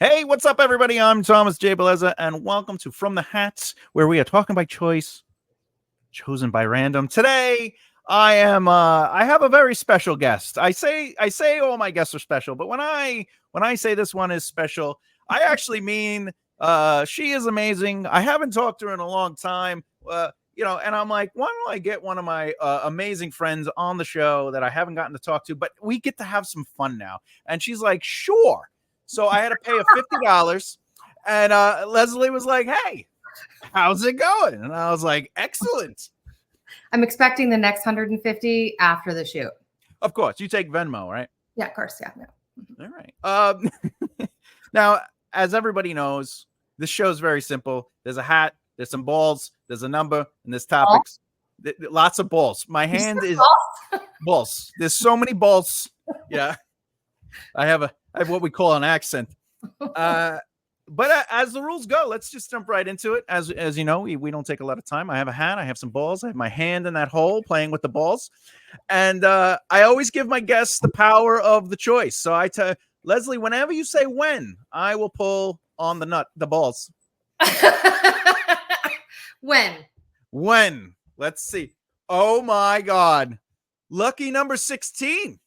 Hey, what's up, everybody? I'm Thomas J. Bellezza, and welcome to From the Hat, where we are talking by choice, chosen by random. Today, I have a very special guest. I say all my guests are special, but when I say this one is special, I actually mean she is amazing. I haven't talked to her in a long time. And I'm like, why don't I get one of my amazing friends on the show that I haven't gotten to talk to, but we get to have some fun now. And she's like, sure. So I had to pay her $50, and Lesley was like, hey, how's it going? And I was like, excellent. I'm expecting the next 150 after the shoot. Of course. You take Venmo, right? Yeah, of course. Yeah. No. All right. Now, as everybody knows, this show is very simple. There's a hat, there's some balls, there's a number, and there's topics. Lots of balls. My hand is balls. There's so many balls. Yeah. I have what we call an accent. But as the rules go, let's just jump right into it. As you know, we don't take a lot of time. I have a hat. I have some balls. I have my hand in that hole playing with the balls. And I always give my guests the power of the choice. So I tell Lesley, whenever you say when, I will pull on the balls. When? Let's see. Oh, my God. Lucky number 16.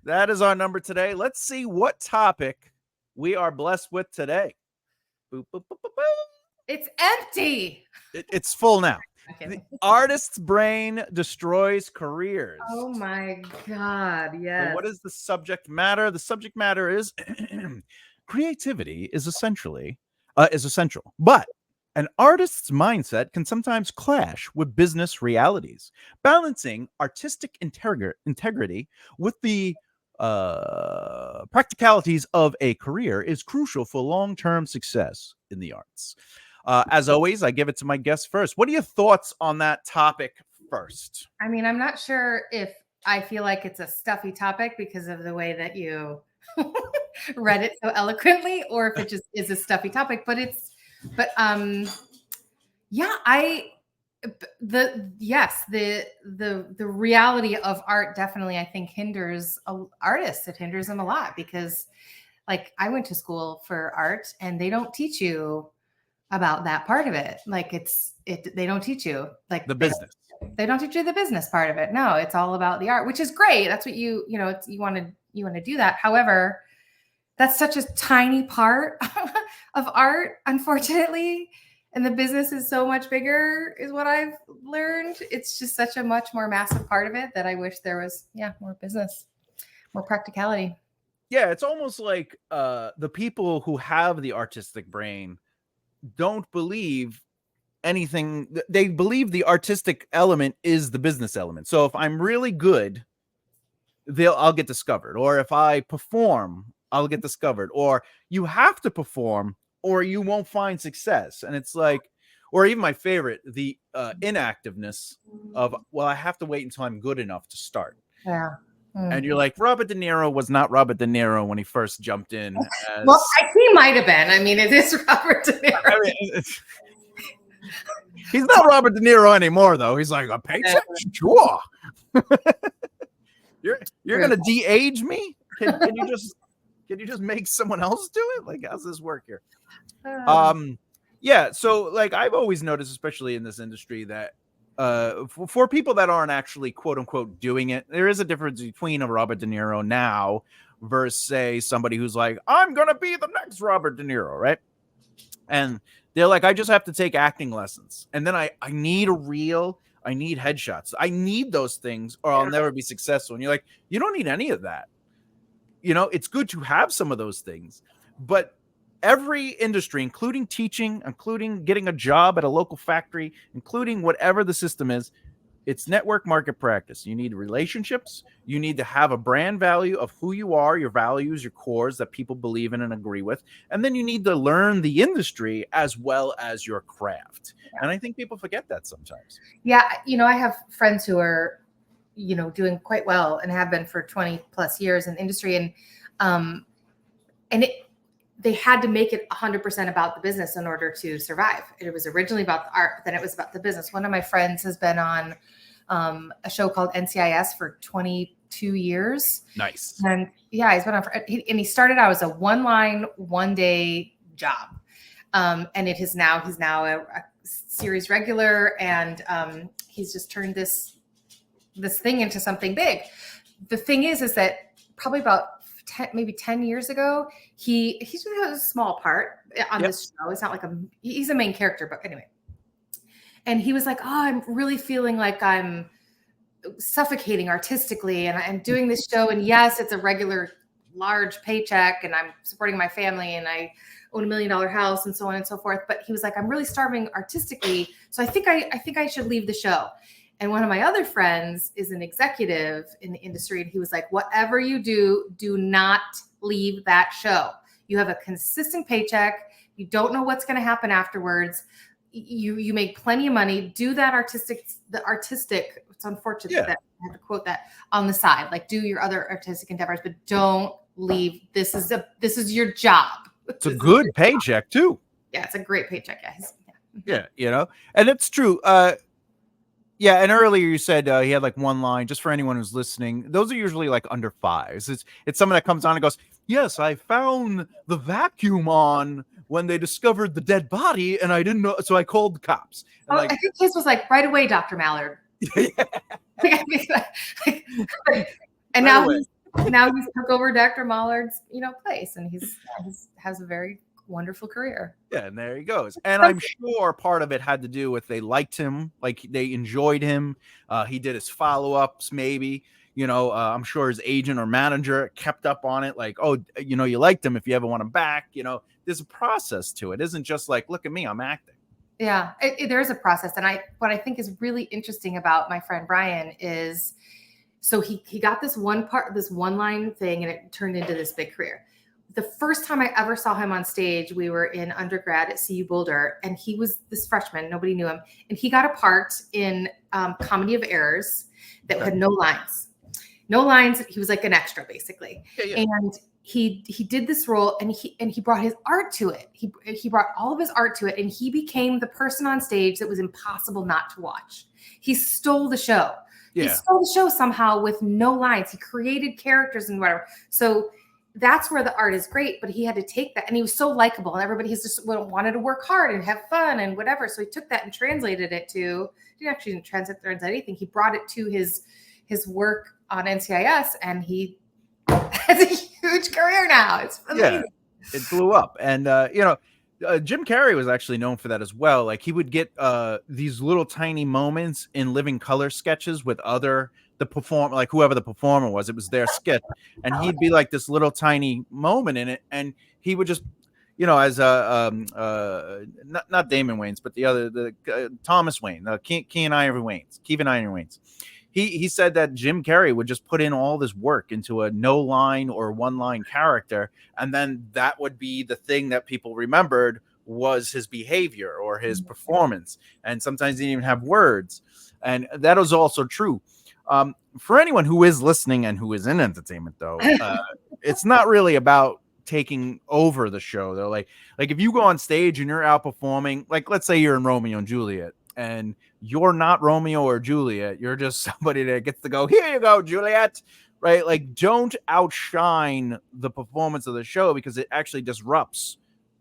That is our number today. Let's see what topic we are blessed with today. Boop, boop, boop, boop, boop. It's empty. It's full now. Okay. The artist's brain destroys careers. Oh my God. Yes. So what is the subject matter? The subject matter is creativity is essential, but an artist's mindset can sometimes clash with business realities. Balancing artistic integrity with the practicalities of a career is crucial for long-term success in the arts. As always, I give it to my guests first. What are your thoughts on that topic first? I mean, I'm not sure if I feel like it's a stuffy topic because of the way that you read it so eloquently, or if it just is a stuffy topic. The reality of art definitely, I think, hinders artists. It hinders them a lot because, like, I went to school for art and they don't teach you about that part of it. Like they don't teach you like the business. They don't teach you the business part of it. No, it's all about the art, which is great. That's what you want to do that. However, that's such a tiny part of art, unfortunately. And the business is so much bigger is what I've learned. It's just such a much more massive part of it that I wish there was, more business, more practicality. Yeah, it's almost like the people who have the artistic brain don't believe anything. They believe the artistic element is the business element. So if I'm really good, I'll get discovered. Or if I perform, I'll get discovered. Or you have to perform or you won't find success. And it's like, or even my favorite, the inactiveness of, well, I have to wait until I'm good enough to start. Yeah. Mm-hmm. And you're like, Robert De Niro was not Robert De Niro when he first jumped in. Well, he might have been. I mean, it is Robert De Niro. I mean, he's not Robert De Niro anymore, though. He's like, a paycheck? Sure. You're going to de-age me? Can you just make someone else do it? Like, how's this work here? So like I've always noticed, especially in this industry, that for people that aren't actually quote unquote doing it, there is a difference between a Robert De Niro now versus, say, somebody who's like, I'm gonna be the next Robert De Niro, right? And they're like, I just have to take acting lessons, and then I need a reel, I need headshots, I need those things, or I'll never be successful. And you're like, you don't need any of that. It's good to have some of those things, but every industry, including teaching, including getting a job at a local factory, including whatever the system is, it's network market practice. You need relationships. You need to have a brand value of who you are, your values, your cores that people believe in and agree with. And then you need to learn the industry as well as your craft. Yeah. And I think people forget that sometimes. Yeah. I have friends who are, doing quite well and have been for 20 plus years in the industry. They had to make it 100% about the business in order to survive. It was originally about the art, but then it was about the business. One of my friends has been on a show called NCIS for 20 2 years. Nice. And yeah, he's been on and he started out as a 1-line, 1-day job. And he's now a series regular, and he's just turned this thing into something big. The thing is that probably about 10 years ago, he just has a small part on this show. It's not like he's a main character, but anyway. And he was like, oh, I'm really feeling like I'm suffocating artistically, and I'm doing this show. And yes, it's a regular large paycheck, and I'm supporting my family, and I own $1 million house, and so on and so forth. But he was like, I'm really starving artistically. So I think I should leave the show. And one of my other friends is an executive in the industry. And he was like, whatever you do, do not leave that show. You have a consistent paycheck. You don't know what's going to happen afterwards. You make plenty of money. Do that artistic. It's unfortunate that I have to quote that on the side. Like, do your other artistic endeavors, but don't leave. This is your job. It's a good paycheck too. Yeah, it's a great paycheck, guys. Yeah, and it's true. Yeah, and earlier you said he had like 1 line. Just for anyone who's listening, those are usually like under 5s. It's someone that comes on and goes, "Yes, I found the vacuum on when they discovered the dead body, and I didn't know, so I called the cops." And I think his was like, "Right away, Dr. Mallard." And now he's took over Dr. Mallard's place, and he has a very wonderful career. Yeah, and there he goes. And I'm sure part of it had to do with they liked him, like they enjoyed him. He did his follow-ups, maybe. I'm sure his agent or manager kept up on it, like, oh, you liked him. If you ever want him back, there's a process to it. It isn't just like, look at me, I'm acting. Yeah, there is a process. And what I think is really interesting about my friend Brian is, so he got this one part, this 1-line thing, and it turned into this big career. The first time I ever saw him on stage, we were in undergrad at CU Boulder, and he was this freshman. Nobody knew him. And he got a part in Comedy of Errors that had no lines. No lines. He was like an extra, basically. Yeah. And he did this role, and he brought his art to it. He brought all of his art to it, and he became the person on stage that was impossible not to watch. He stole the show. Yeah. He stole the show somehow with no lines. He created characters and whatever. So that's where the art is great, but he had to take that, and he was so likable, and everybody just wanted to work hard and have fun and whatever. So he took that and translated it to, he actually didn't translate anything. He brought it to his work on NCIS, and he has a huge career now. It's amazing. Yeah, it blew up. And, Jim Carrey was actually known for that as well. Like, he would get these little tiny moments in living color sketches with the performer, like whoever the performer was, it was their skit, and he'd be like this little tiny moment in it, and he would just, as not Damon Wayans, but the Thomas Wayne, Kevin Iron Wayans. He said that Jim Carrey would just put in all this work into a no line or 1-line character, and then that would be the thing that people remembered was his behavior or his performance, and sometimes he didn't even have words, and that was also true. For anyone who is listening and who is in entertainment, though, it's not really about taking over the show, though. Like if you go on stage and you're outperforming, like let's say you're in Romeo and Juliet, and you're not Romeo or Juliet, you're just somebody that gets to go, here you go, Juliet, right? Like, don't outshine the performance of the show, because it actually disrupts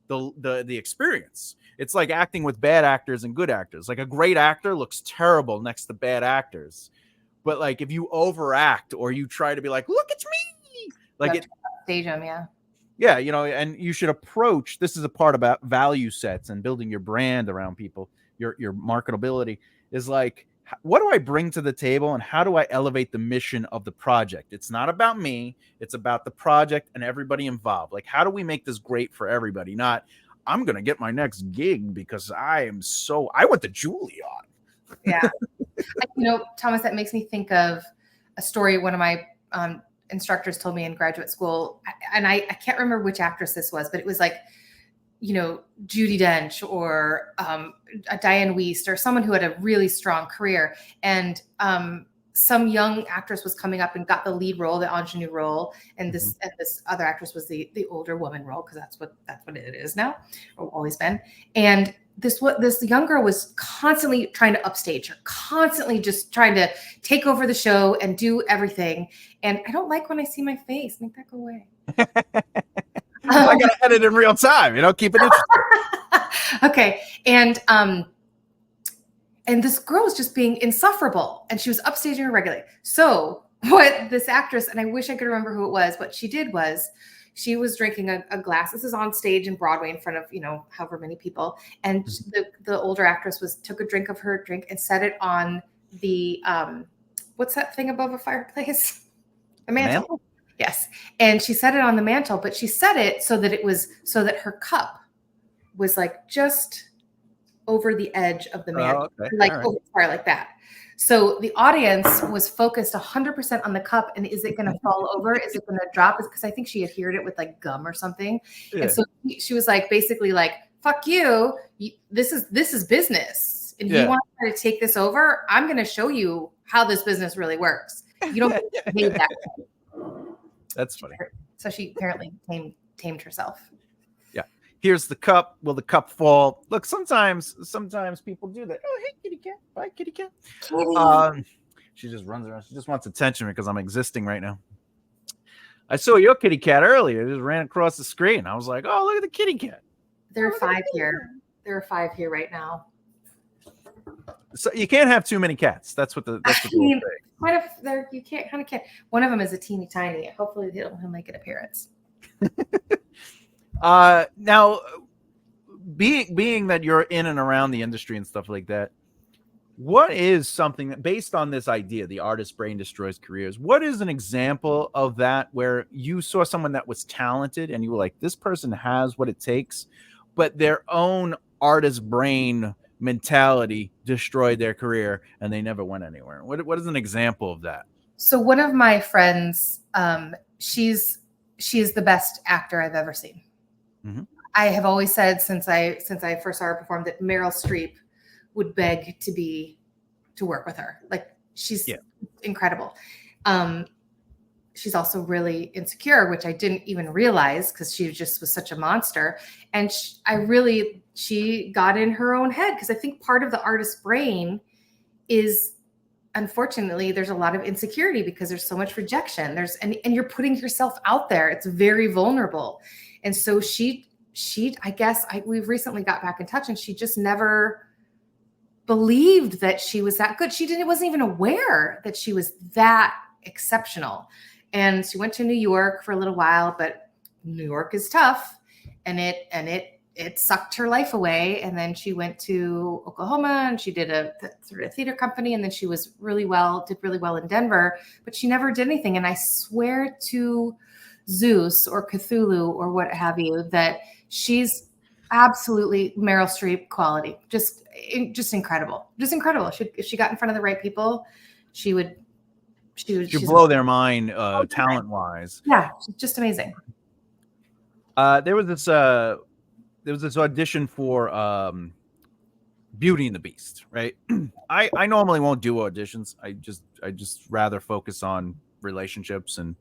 the experience. It's like acting with bad actors and good actors. Like, a great actor looks terrible next to bad actors. But like, if you overact or you try to be like, look, it's me, like it stage them, yeah, and you should approach, this is a part about value sets and building your brand around people, your marketability is like, what do I bring to the table, and how do I elevate the mission of the project? It's not about me, it's about the project and everybody involved. Like, how do we make this great for everybody? Not, I'm gonna get my next gig because I went to Juilliard. Yeah. Thomas, that makes me think of a story one of my instructors told me in graduate school, and I can't remember which actress this was, but it was like, Judi Dench or Diane Wiest, or someone who had a really strong career. And some young actress was coming up and got the lead role, the ingenue role, and this other actress was the older woman role, because that's what it is now, or always been. And this young girl was constantly trying to upstage her, constantly just trying to take over the show and do everything. And I don't like when I see my face. Make that go away. I gotta edit in real time, keep it interesting. Okay. And this girl was just being insufferable, and she was upstaging her regularly. So what this actress, and I wish I could remember who it was, what she did was she was drinking a glass. This is on stage in Broadway in front of, however many people. And the older actress took a drink of her drink and set it on the, what's that thing above a fireplace? The mantle. Yes. And she set it on the mantle, but she set it so that her cup was like just over the edge of the mantle, over far like that. So the audience was focused 100% on the cup, and is it going to fall over? Is it going to drop? Because I think she adhered it with like gum or something. Yeah. And so she was like, basically like, "Fuck you! This is business. If you want to take this over, I'm going to show you how this business really works. You don't behave that way." That's funny. So she apparently tamed herself. Yeah. Here's the cup. Will the cup fall? Look, sometimes people do that. Oh, hey, kitty cat. Bye, kitty cat. She just runs around. She just wants attention because I'm existing right now. I saw your kitty cat earlier. It just ran across the screen. I was like, oh, look at the kitty cat. There are 5 here. There are 5 here right now. So you can't have too many cats. That's what the rule says. You can't. One of them is a teeny tiny. Hopefully he'll make an appearance. Now, being that you're in and around the industry and stuff like that, what is something that, based on this idea, the artist brain destroys careers, what is an example of that where you saw someone that was talented and you were like, this person has what it takes, but their own artist brain mentality destroyed their career and they never went anywhere? What is an example of that? So one of my friends, she's the best actor I've ever seen. Mm-hmm. I have always said since I first saw her perform that Meryl Streep would beg to work with her. Like, she's incredible. She's also really insecure, which I didn't even realize because she just was such a monster. And she got in her own head, because I think part of the artist's brain is, unfortunately, there's a lot of insecurity because there's so much rejection. And you're putting yourself out there. It's very vulnerable. And so we've recently got back in touch, and she just never believed that she was that good. Wasn't even aware that she was that exceptional. And she went to New York for a little while, but New York is tough, and it sucked her life away. And then she went to Oklahoma, and she did a theater company, and then she did really well in Denver, but she never did anything. And I swear to Zeus or Cthulhu or what have you that she's absolutely Meryl Streep quality. Just incredible. Just incredible. If she got in front of the right people, she'd blow their mind talent wise. Yeah, just amazing. There was this audition for Beauty and the Beast, right? I normally won't do auditions. I just rather focus on relationships, and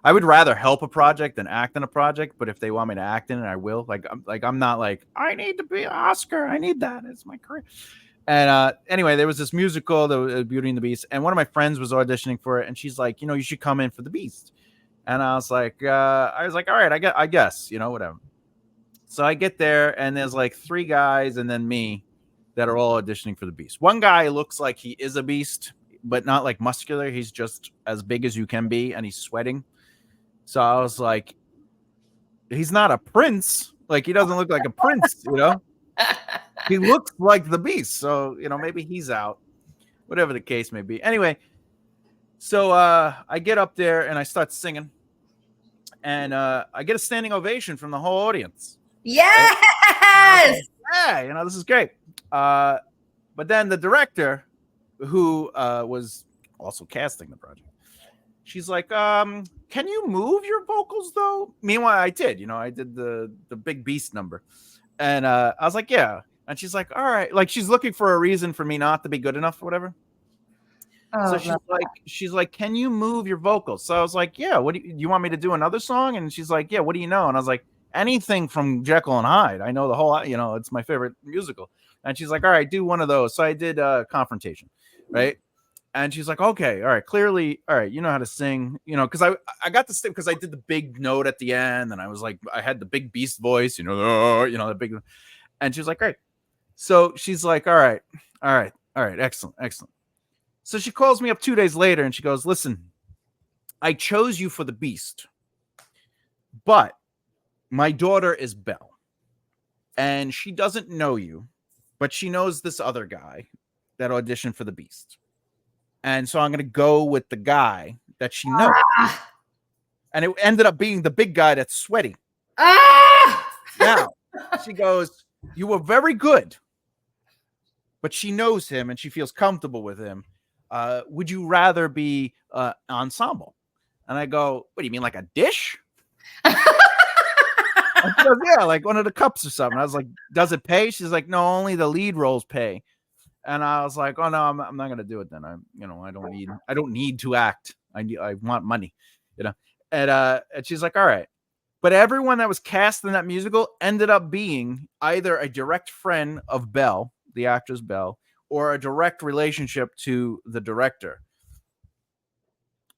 I would rather help a project than act in a project. But if they want me to act in it, I will. I'm not like, I need to be an Oscar. I need that. It's my career. And anyway, there was this musical, the Beauty and the Beast, and one of my friends was auditioning for it, and she's like, you should come in for the Beast. And I was like, all right, I guess, whatever. So I get there, and there's like 3 guys and then me that are all auditioning for the Beast. One guy looks like he is a beast, but not like muscular. He's just as big as you can be, and he's sweating. So I was like, he's not a prince. Like, he doesn't look like a prince, He looks like the Beast. So, maybe he's out, whatever the case may be. Anyway, so I get up there and I start singing, and I get a standing ovation from the whole audience. Yes. Yeah, this is great. But then the director, who was also casting the project, she's like, can you move your vocals though? Meanwhile, I did, I did the big Beast number. And I was like, yeah. And she's like, all right. Like, she's looking for a reason for me not to be good enough or whatever. So Oh, love that. she's like, can you move your vocals? So I was like, yeah. What do you want me to do another song? And she's like, yeah. What do you know? And I was like, anything from Jekyll and Hyde. I know the whole, it's my favorite musical. And she's like, all right, do one of those. So I did Confrontation, right? And she's like, okay, all right, clearly, all right, you know how to sing, because I got to sing because I did the big note at the end, and I was like, I had the big beast voice, the big, and she's like, great. So she's like, all right, excellent, excellent. So she calls me up 2 days later, and she goes, listen, I chose you for the beast, but my daughter is Belle, and she doesn't know you, but she knows this other guy that auditioned for the beast. And so I'm going to go with the guy that she knows. Ah! And it ended up being the big guy that's sweaty. Ah! Now, she goes, you were very good, but she knows him and she feels comfortable with him. Would you rather be ensemble? And I go, what do you mean, like a dish? And she goes, yeah, like one of the cups or something. I was like, does it pay? She's like, no, only the lead roles pay. And I was like, oh no, I'm not gonna do it then. I don't need to act. I want money, And she's like, all right. But everyone that was cast in that musical ended up being either a direct friend of Belle, the actress Belle, or a direct relationship to the director.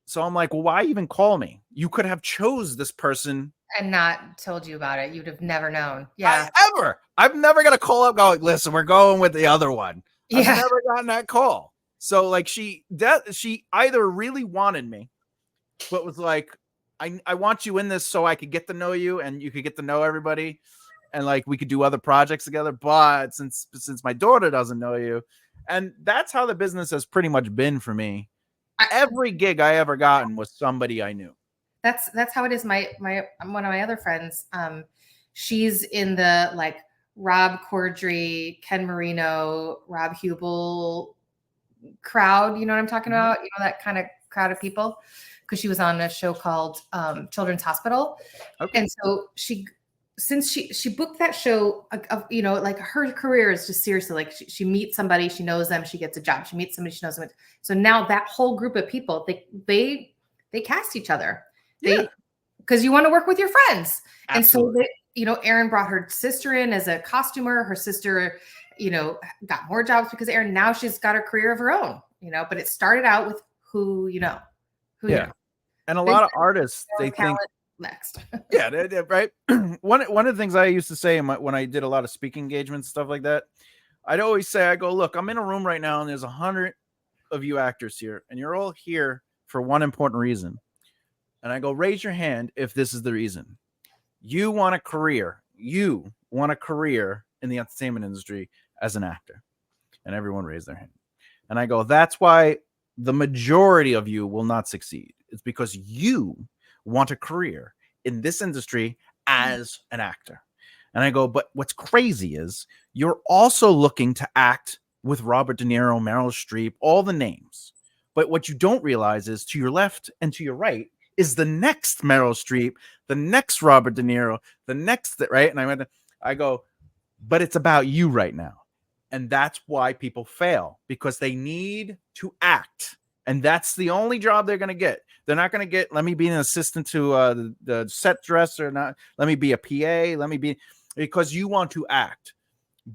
So I'm like, well, why even call me? You could have chose this person and not told you about it. You'd have never known. Yeah. I'm never gonna call up going, listen, we're going with the other one. I've never gotten that call. So like she either really wanted me, but was like, I want you in this so I could get to know you and you could get to know everybody, and like we could do other projects together. But since my daughter doesn't know you, and that's how the business has pretty much been for me. Every gig I ever gotten was somebody I knew. That's how it is. My one of my other friends, she's in the like Rob Corddry, Ken Marino, Rob Hubel crowd. You know what I'm talking about? You know, that kind of crowd of people, because she was on a show called Children's Hospital. Okay. And so since she booked that show, like her career is just seriously like she meets somebody, she knows them, she gets a job. She meets somebody, she knows them. So now that whole group of people, they cast each other. Because you want to work with your friends. Absolutely. And so Erin brought her sister in as a costumer. Her sister, got more jobs because Erin, now she's got a career of her own, but it started out with who you know. And a lot of artists, they think next. Right. One of the things I used to say when I did a lot of speaking engagements, stuff like that, I'd always say, I go, look, I'm in a room right now and there's 100 of you actors here and you're all here for one important reason. And I go, raise your hand if this is the reason. You want a career. You want a career in the entertainment industry as an actor. And everyone raised their hand. And I go, that's why the majority of you will not succeed. It's because you want a career in this industry as an actor. And I go, but what's crazy is you're also looking to act with Robert De Niro, Meryl Streep, all the names. But what you don't realize is to your left and to your right is the next Meryl Streep, the next Robert De Niro, the next, right? And I go, but it's about you right now. And that's why people fail, because they need to act. And that's the only job they're going to get. They're not going to get, let me be an assistant to the set dresser, not let me be a PA, because you want to act.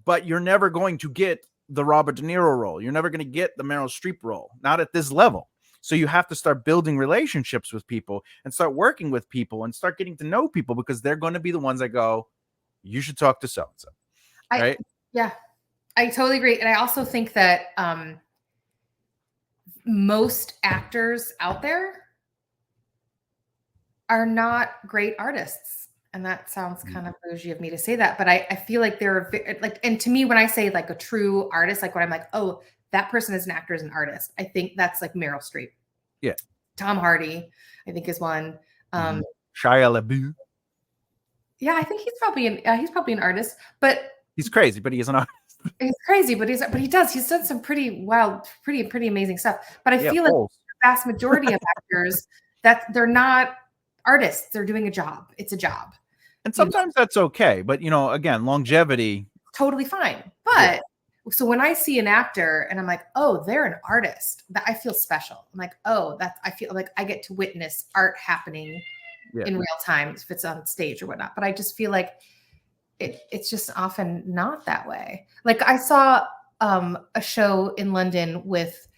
But you're never going to get the Robert De Niro role. You're never going to get the Meryl Streep role, not at this level. So you have to start building relationships with people and start working with people and start getting to know people, because they're going to be the ones that go, you should talk to so-and-so. Right? Yeah, I totally agree. And I also think that most actors out there are not great artists. And that sounds kind of bougie of me to say that, but I feel like they're like, and to me, when I say like a true artist, like when I'm like, oh, that person is an actor, is an artist, I think that's like Meryl Streep. Yeah. Tom Hardy, I think, is one. Shia LaBeouf. Yeah, I think he's probably an artist, but he's crazy, but he is an artist. He's crazy, but he's done some pretty wild, pretty amazing stuff. But I feel like the vast majority of actors, that they're not artists, they're doing a job. It's a job. And sometimes that's okay, but again, longevity, totally fine. But So when I see an actor and I'm like, oh, they're an artist, that I feel special. I'm like, oh, I feel like I get to witness art happening in real time if it's on stage or whatnot. But I just feel like it's just often not that way. Like I saw a show in London with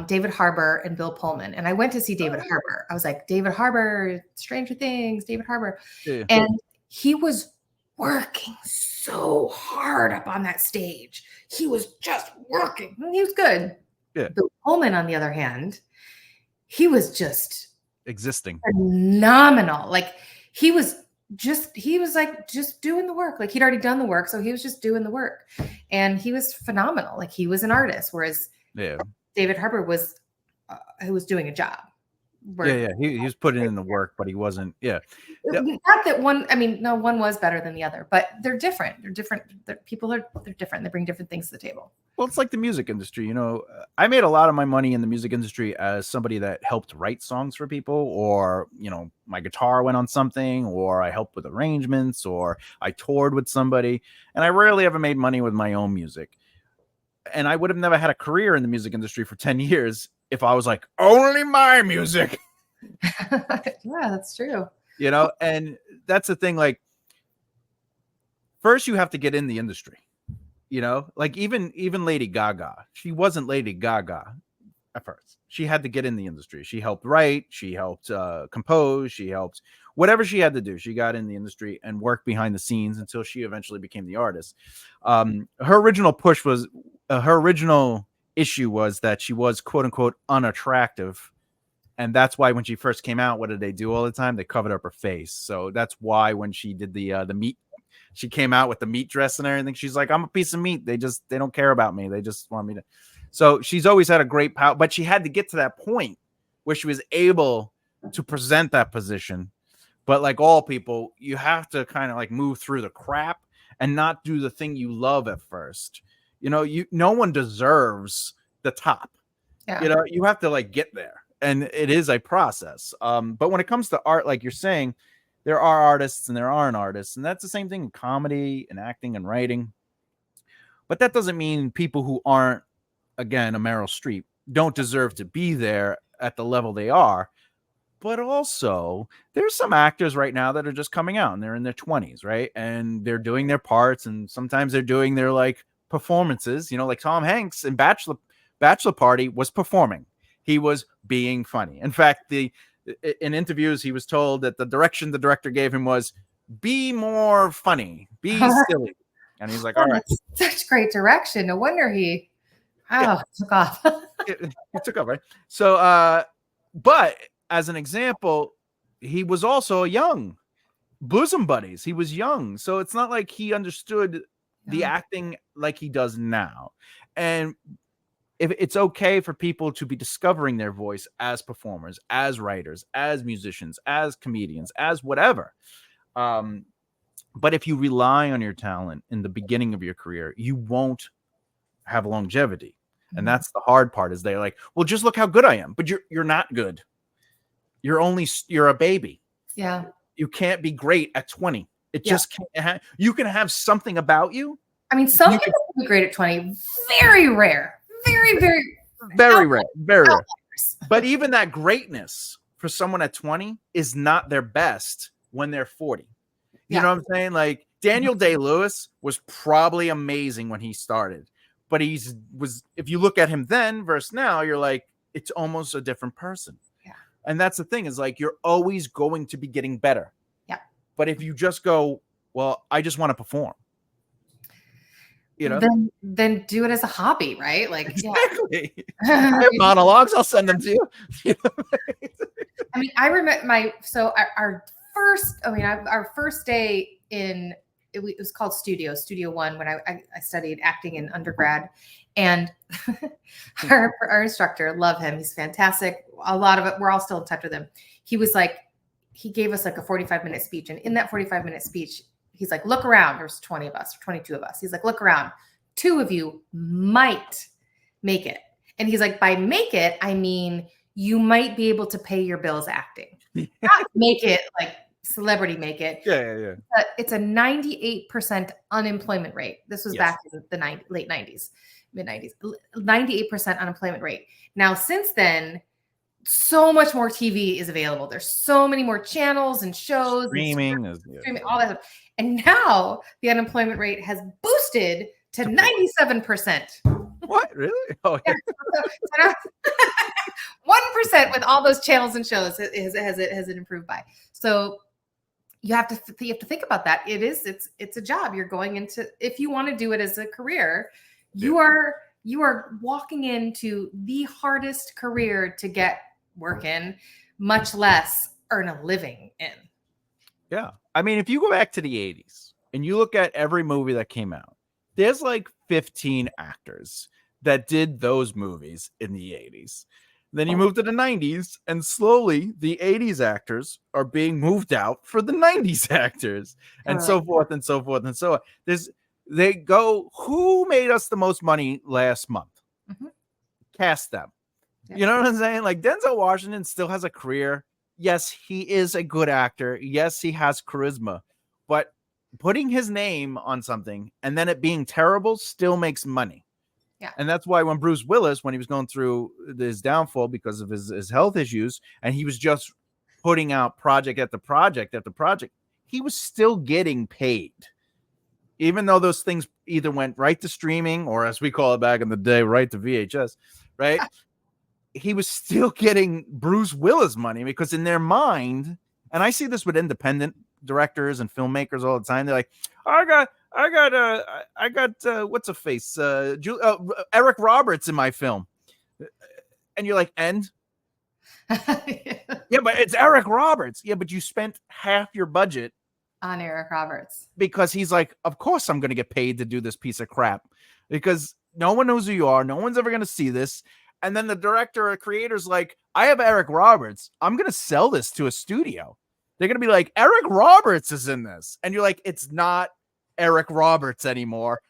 David Harbour and Bill Pullman. And I went to see David Harbour. I was like, David Harbour, Stranger Things, David Harbour. Yeah. And he was working so hard up on that stage. He was just working. He was good. Yeah. Bill Pullman, on the other hand, he was just existing. Phenomenal. Like he was like just doing the work. Like he'd already done the work. So he was just doing the work. And he was phenomenal. Like he was an artist. Whereas David Harbour was who was doing a job. He was putting in the work, but he wasn't. Not that one. I mean, no, one was better than the other, but they're different. They're different. People are different. They bring different things to the table. Well, it's like the music industry. You know, I made a lot of my money in the music industry as somebody that helped write songs for people, or you know, my guitar went on something, or I helped with arrangements, or I toured with somebody, and I rarely ever made money with my own music. And I would have never had a career in the music industry for 10 years if I was like, only my music. Yeah, that's true. You know, and that's the thing. Like, first you have to get in the industry, you know, like even Lady Gaga, she wasn't Lady Gaga at first. She had to get in the industry. She helped write, she helped compose, she helped whatever she had to do. She got in the industry and worked behind the scenes until she eventually became the artist. Her original push was, her original issue was that she was quote unquote unattractive. And that's why when she first came out, what did they do all the time? They covered up her face. So that's why when she did the meat, she came out with the meat dress and everything. She's like, I'm a piece of meat. They don't care about me. They just want me to. So she's always had a great power, but she had to get to that point where she was able to present that position. But like all people, you have to kind of like move through the crap and not do the thing you love at first. You know, no one deserves the top. Yeah. You know, you have to like get there. And it is a process. But when it comes to art, like you're saying, there are artists and there aren't artists. And that's the same thing in comedy and acting and writing. But that doesn't mean people who aren't, again, a Meryl Streep don't deserve to be there at the level they are. But also, there's some actors right now that are just coming out and they're in their 20s, right? And they're doing their parts. And sometimes they're doing their like performances, you know, like Tom Hanks in Bachelor Party was performing. He was being funny. In fact, in interviews, he was told that the direction the director gave him was be more funny, be silly. And he's like, all right. Such great direction. No wonder he took off. It took off, right? So, but as an example, he was also young. Bosom buddies. He was young. So it's not like he understood the acting like he does now. And if it's okay for people to be discovering their voice as performers, as writers, as musicians, as comedians, as whatever. But if you rely on your talent in the beginning of your career, you won't have longevity. And that's the hard part is they're like, well, just look how good I am. But you're not good. You're a baby. Yeah. You can't be great at 20. It just can't. You can have something about you. I mean, some people can be great at 20. Very rare. Very, very, very rare. Very rare. But even that greatness for someone at 20 is not their best when they're 40. You know what I'm saying? Like Daniel Day-Lewis was probably amazing when he started, but if you look at him then versus now, you're like, it's almost a different person. Yeah. And that's the thing is like, you're always going to be getting better. Yeah. But if you just go, well, I just want to perform. You know, then do it as a hobby, right? Like exactly. I have monologues. I'll send them to you. I mean, I remember our first day in it was called Studio One when I studied acting in undergrad, and our instructor, love him, he's fantastic. A lot of it, we're all still in touch with him. He gave us like a 45-minute speech, and in that 45-minute speech, he's like, look around. There's 20 of us, 22 of us. He's like, look around. 2 of you might make it. And he's like, by make it, I mean, you might be able to pay your bills acting. Not make it like celebrity make it. Yeah. It's a 98% unemployment rate. This was back in the late 90s, mid 90s. 98% unemployment rate. Now, since then, so much more TV is available. There's so many more channels and shows, streaming, streaming, all that stuff. And now the unemployment rate has boosted to 97%. What? Really? Oh, yeah. 1% with all those channels and shows has it improved by. So you have to think about that. It's a job you're going into. If you want to do it as a career, you are walking into the hardest career to get work in, much less earn a living in. Yeah. I mean, if you go back to the 80s and you look at every movie that came out, there's like 15 actors that did those movies in the 80s. Then you move to the 90s, and slowly the 80s actors are being moved out for the 90s actors, and so forth and so forth and so on. They go, who made us the most money last month? Cast them. You know what I'm saying? Like, Denzel Washington still has a career. Yes, he is a good actor. Yes, he has charisma. But putting his name on something and then it being terrible still makes money. Yeah. And that's why when Bruce Willis, when he was going through his downfall because of his health issues, and he was just putting out project after project after project, he was still getting paid. Even though those things either went right to streaming or, as we call it back in the day, right to VHS, right? He was still getting Bruce Willis money because in their mind, and I see this with independent directors and filmmakers all the time, they're like, I got what's a face? Eric Roberts in my film. And you're like, and? Yeah, but it's Eric Roberts. Yeah, but you spent half your budget on Eric Roberts because he's like, of course I'm going to get paid to do this piece of crap because no one knows who you are. No one's ever going to see this. And then the director or creator's like, I have Eric Roberts. I'm going to sell this to a studio. They're going to be like, Eric Roberts is in this. And you're like, it's not Eric Roberts anymore.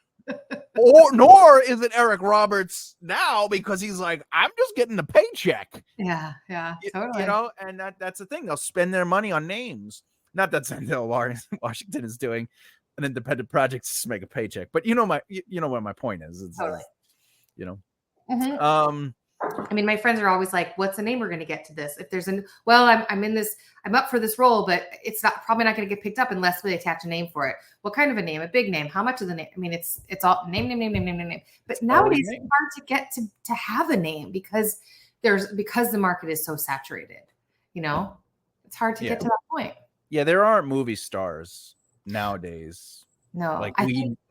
Nor is it Eric Roberts now because he's like, I'm just getting a paycheck. Yeah, totally. You know, and that's the thing. They'll spend their money on names. Not that Denzel Washington is doing an independent project to make a paycheck, but you know what my point is. It's totally. You know. Mm-hmm. I mean, my friends are always like, what's the name we're going to get to this? If there's I'm up for this role, but it's probably not going to get picked up unless we attach a name for it. What kind of a name? A big name? How much of the name? I mean, it's all name. But nowadays it's hard to get to have a name because the market is so saturated, you know, it's hard to get to that point. Yeah. There aren't movie stars nowadays. No, like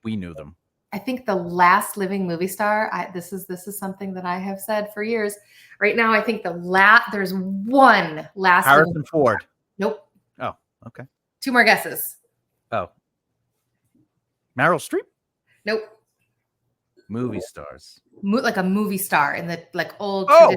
we knew them. I think the last living movie star, this is something that I have said for years. Right now, I think there's one last Harrison Ford. Nope. Oh, okay. 2 more guesses. Oh. Meryl Streep? Nope. Movie stars. Like a movie star in the old. Oh,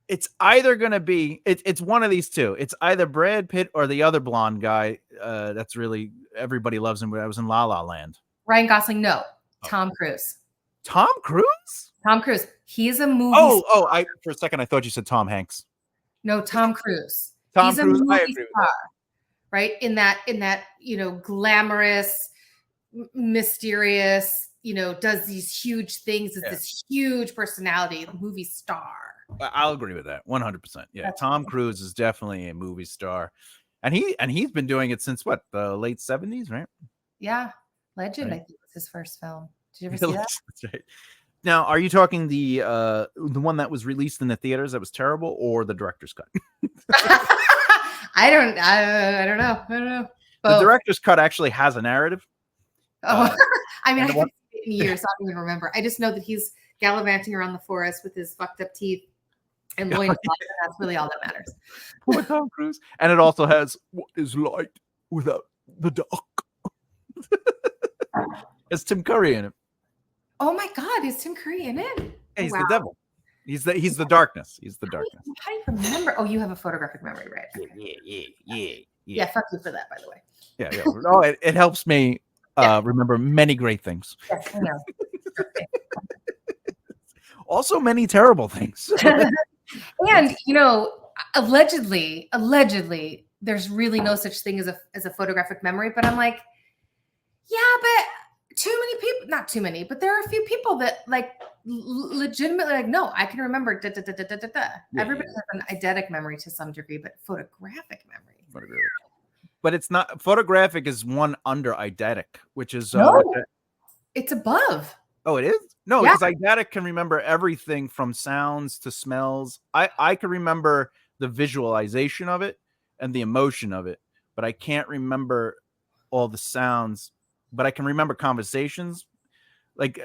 it's either going to be, it's one of these two. It's either Brad Pitt or the other blonde guy. That's really, everybody loves him. I was in La La Land. Ryan Gosling, no. Tom Cruise. Tom Cruise? Tom Cruise. He's a movie star. For a second I thought you said Tom Hanks. No, Tom Cruise. He's Cruise, a movie star, right? In that, glamorous, mysterious, does these huge things, is this huge personality, movie star. I'll agree with that 100%. Yeah, Tom Cruise is definitely a movie star. And he's been doing it since what, the late 70s, right? Yeah. Legend, right. I think was his first film. Did you ever see that? That's right. Now, are you talking the one that was released in the theaters that was terrible, or the director's cut? I don't know. Both. The director's cut actually has a narrative. Oh, I mean, I haven't seen it in years, so I don't even remember. I just know that he's gallivanting around the forest with his fucked up teeth and loincloth, and that's really all that matters. Poor Tom Cruise. And it also has what is light without the dark. It's Tim Curry in it. Oh my God, is Tim Curry in it? Yeah, he's the devil. He's the darkness. He's the darkness. How do you remember? Oh, you have a photographic memory, right? Okay. Yeah. Fuck you for that, by the way. Yeah. Oh, it helps me remember many great things. Yes, I know. Also, many terrible things. And allegedly, there's really no such thing as a photographic memory. But I'm like, yeah, but too many people, not too many, but there are a few people that like legitimately like, no, I can remember da, da, da, da, da, da. Yeah, Everybody has an eidetic memory to some degree, but photographic memory. But it's not, photographic is one under eidetic, which is it's above. Oh, it is? No, because eidetic can remember everything from sounds to smells. I can remember the visualization of it and the emotion of it, but I can't remember all the sounds. But I can remember conversations, like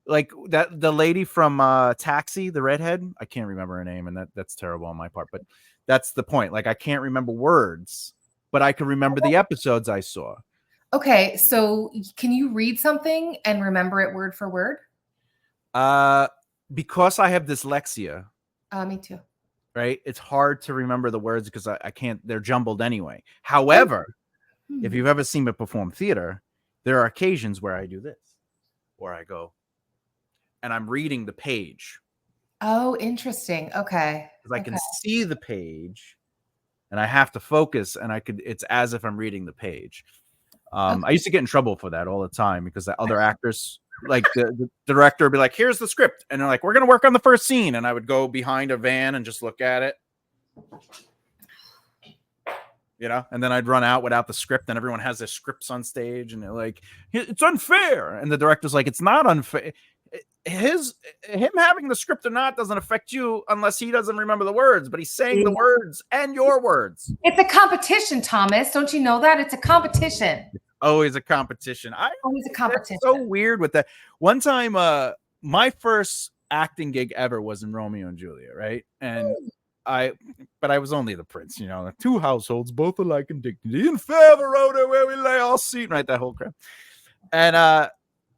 that the lady from Taxi, the redhead. I can't remember her name, and that's terrible on my part. But that's the point. Like, I can't remember words, but I can remember the episodes I saw. Okay, so can you read something and remember it word for word? Because I have dyslexia. Me too. Right? It's hard to remember the words because I can't, they're jumbled anyway. However, if you've ever seen me perform theater, there are occasions where I do this, where I go and I'm reading the page. Oh, interesting. Okay. Because I can see the page and I have to focus, and it's as if I'm reading the page. I used to get in trouble for that all the time because the other actors, like the director would be like, here's the script. And they're like, we're going to work on the first scene. And I would go behind a van and just look at it. You know, and then I'd run out without the script, and everyone has their scripts on stage, and they're like, it's unfair. And the director's like, it's not unfair. Him having the script or not doesn't affect you unless he doesn't remember the words, but he's saying the words and your words. It's a competition, Thomas. Don't you know that? It's a competition. It's always a competition. Always a competition. So weird with that. One time, my first acting gig ever was in Romeo and Juliet, right? And but I was only the prince, you know, two households, both alike in dignity, in fair Verona, where we lay all seat, right? That whole crap. And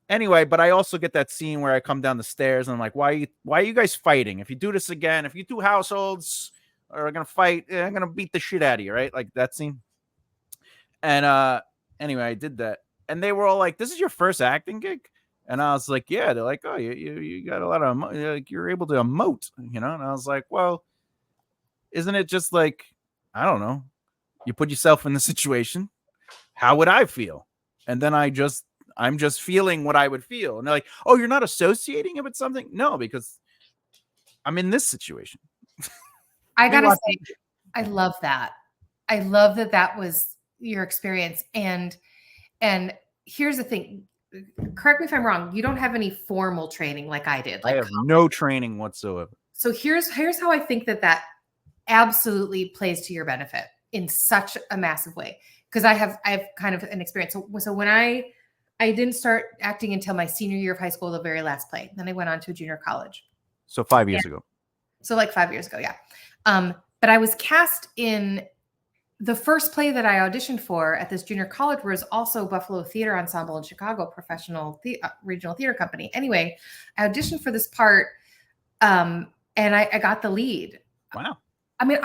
anyway, but I also get that scene where I come down the stairs and I'm like, why are you guys fighting? If you do this again, if you two households are gonna fight, I'm gonna beat the shit out of you, right? Like that scene. And anyway, I did that, and they were all like, "This is your first acting gig?" And I was like, "Yeah." They're like, "Oh, you got a lot of like, you're able to emote, you know?" And I was like, "Well, isn't it just like, I don't know, you put yourself in the situation, how would I feel? And then I'm just feeling what I would feel." And they're like, "Oh, you're not associating it with something?" No, because I'm in this situation. I gotta say, I love that. I love that was your experience. And here's the thing. Correct me if I'm wrong. You don't have any formal training like I did. Like I have no training whatsoever. So here's how I think that absolutely plays to your benefit in such a massive way. Because I have kind of an experience. So when I didn't start acting until my senior year of high school, the very last play. Then I went on to a junior college. So 5 years ago. So like 5 years ago, yeah. But I was cast in the first play that I auditioned for at this junior college was also Buffalo Theater Ensemble in Chicago, professional regional theater company. Anyway, I auditioned for this part, and I got the lead. Wow. I mean,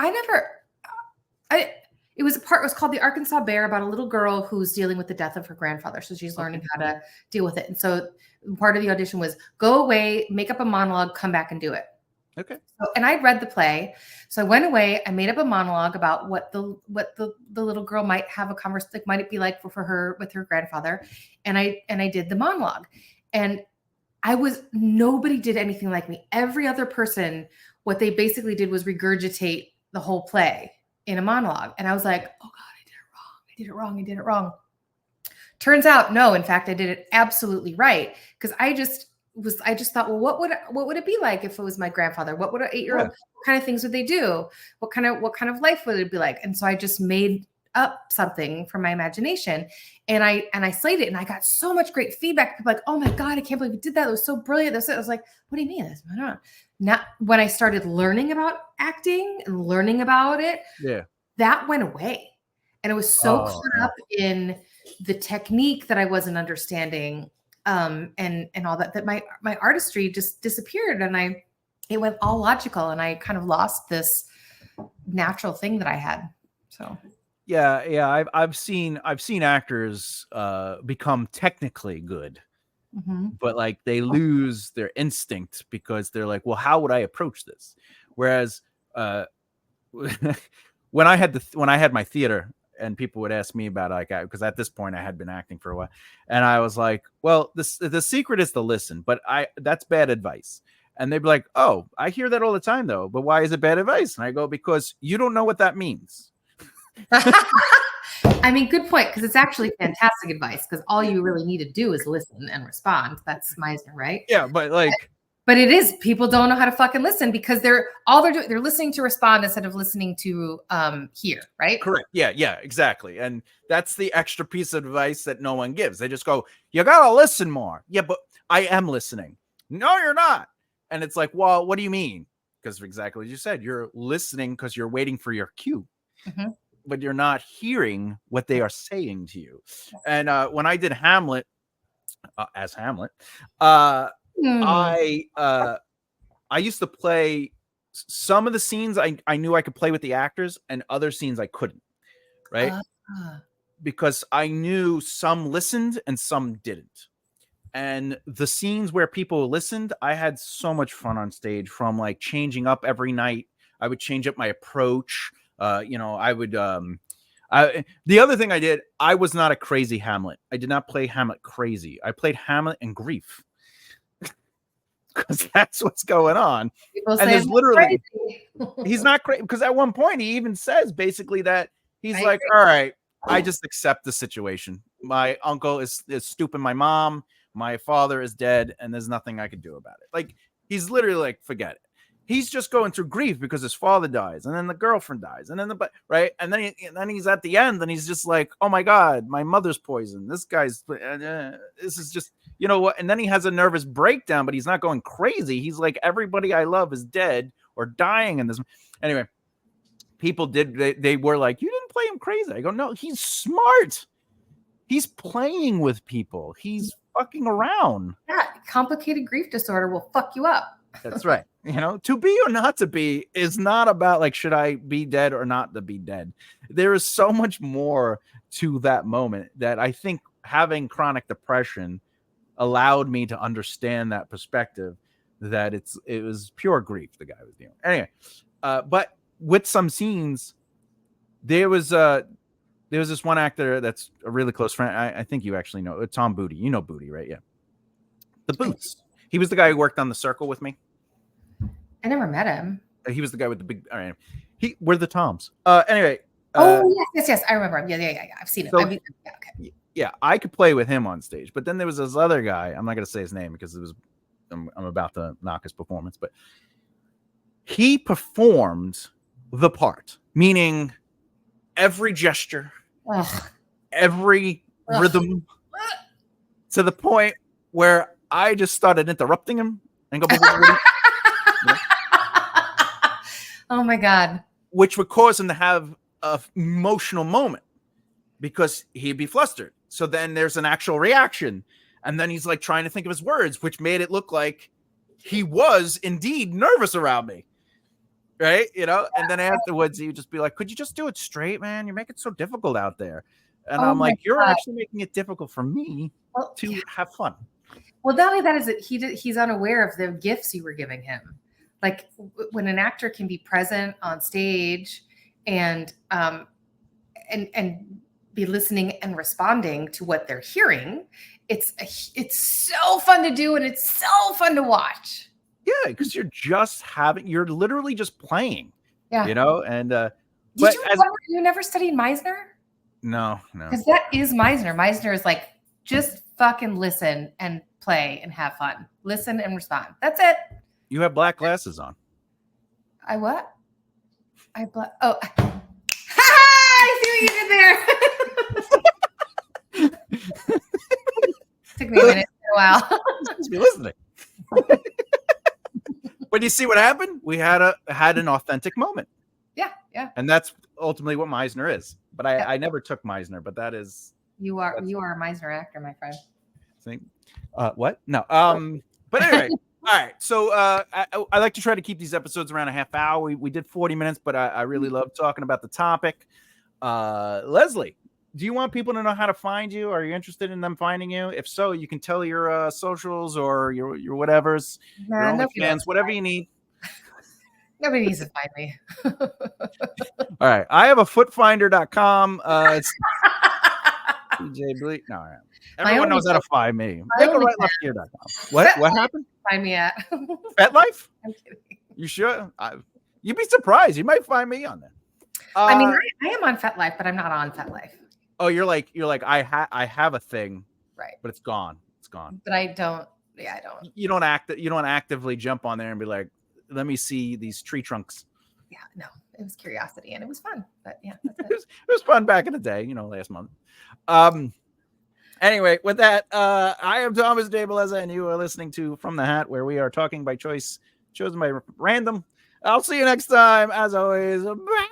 it was called The Arkansas Bear, about a little girl who's dealing with the death of her grandfather. So she's learning how to deal with it. And so part of the audition was go away, make up a monologue, come back and do it. Okay. So, and I read the play. So I went away, I made up a monologue about what the little girl might have a conversation, like, might it be like for her with her grandfather. And I did the monologue, and nobody did anything like me. Every other person, what they basically did was regurgitate the whole play in a monologue. And I was like, oh God, I did it wrong. Turns out, no, in fact, I did it absolutely right. Because I just thought, well, what would it be like if it was my grandfather? What would an 8-year-old, what kind of things would they do? What kind of life would it be like? And so I just made up something from my imagination, and I slayed it, and I got so much great feedback. People like, oh my God, I can't believe you did that. It was so brilliant. I was like, what do you mean? I don't know. Now, when I started learning about acting and learning about it, that went away. And it was so caught up in the technique that I wasn't understanding, and all that my artistry just disappeared, and it went all logical, and I kind of lost this natural thing that I had. So yeah, I've seen actors become technically good, but like they lose their instinct because they're like, well, how would I approach this? Whereas when I had my theater, and people would ask me about like, because at this point I had been acting for a while, and I was like, well, the secret is to listen, but that's bad advice. And they'd be like, oh, I hear that all the time though, but why is it bad advice? And I go, because you don't know what that means. I mean, good point, because it's actually fantastic advice, because all you really need to do is listen and respond. That's Meisner, right? Yeah, but like, but it is, people don't know how to fucking listen, because they're doing, they're listening to respond instead of listening to hear, right? Correct. Yeah, exactly. And that's the extra piece of advice that no one gives. They just go, you gotta listen more. Yeah, but I am listening. No, you're not. And it's like, well, what do you mean? Because exactly as you said, you're listening because you're waiting for your cue. Mm-hmm. But you're not hearing what they are saying to you. And when I did Hamlet, as Hamlet, I used to play some of the scenes I knew I could play with the actors, and other scenes I couldn't, right? Because I knew some listened and some didn't. And the scenes where people listened, I had so much fun on stage, from like changing up every night. I would change up my approach. I would the other thing I did, I was not a crazy Hamlet. I did not play Hamlet crazy. I played Hamlet in grief. Because that's what's going on. People and there's literally crazy. He's not crazy, because at one point he even says basically that he's like, all right, I just accept the situation. My uncle is stooping my mom, my father is dead, and there's nothing I can do about it. Like, he's literally like, forget it. He's just going through grief because his father dies, and then the girlfriend dies, and then right, and then he's at the end, and he's just like, oh my god, my mother's poisoned. This guy's this is just, you know what? And then he has a nervous breakdown, but he's not going crazy. He's like, everybody I love is dead or dying in this. Anyway, people they were like, you didn't play him crazy. I go, no, he's smart. He's playing with people. He's fucking around. Yeah, complicated grief disorder will fuck you up. That's right. To be or not to be is not about like, should I be dead or not to be dead? There is so much more to that moment that I think having chronic depression allowed me to understand that perspective, that it was pure grief the guy was dealing. Anyway, but with some scenes, there was this one actor that's a really close friend. I think you actually know Tom Booty. You know Booty, right? Yeah. The Boots. He was the guy who worked on The Circle with me. I never met him. He was the guy with the big. All right. We're the Toms. Anyway. Yes. I remember him. Yeah. I've seen it. Okay. Yeah, I could play with him on stage, but then there was this other guy. I'm not going to say his name because I'm about to knock his performance, but he performed the part, meaning every gesture, every rhythm, to the point where I just started interrupting him and go. Oh my god! Which would cause him to have an emotional moment because he'd be flustered. So then there's an actual reaction, and then he's like trying to think of his words, which made it look like he was indeed nervous around me, right? And then afterwards he would just be like, "Could you just do it straight, man? You make it so difficult out there." And I'm like, "You're actually making it difficult for me to have fun." Well, not only that, is that he's unaware of the gifts you were giving him. Like when an actor can be present on stage and be listening and responding to what they're hearing, it's so fun to do, and it's so fun to watch. Yeah, because you're literally just playing. Yeah, And you never studied Meisner? No, because that is Meisner. Meisner is like, just fucking listen and play and have fun. Listen and respond. That's it. You have black glasses on. I what? Oh, I see what you did there. Took me a minute, a while. Just be listening. But you see what happened? We had an authentic moment. Yeah. And that's ultimately what Meisner is. But I never took Meisner. But that is. You are a Meisner actor, my friend. Think. What? No. But anyway. All right, so I like to try to keep these episodes around a half hour. We did 40 minutes, but I really love talking about the topic. Lesley, do you want people to know how to find you? Are you interested in them finding you? If so, you can tell your socials or your whatevers, your OnlyFans, whatever you need. Nobody needs to find me. All right. I have a footfinder.com. It's DJ Bleak. No, everyone knows how to find me. Make a right left here.com. What happened? Find me at FetLife? I'm kidding. You sure? You'd be surprised. You might find me on there. I mean, I am on FetLife, but I'm not on FetLife. Oh, you're like I have a thing, right? But it's gone. It's gone. But I don't. Yeah, I don't. You don't actively jump on there and be like, let me see these tree trunks. Yeah, no, it was curiosity and it was fun. But yeah, it was fun back in the day, last month. Anyway, with that, I am Thomas de Bellezza, and you are listening to From the Hat, where we are talking by choice, chosen by random. I'll see you next time. As always, bye.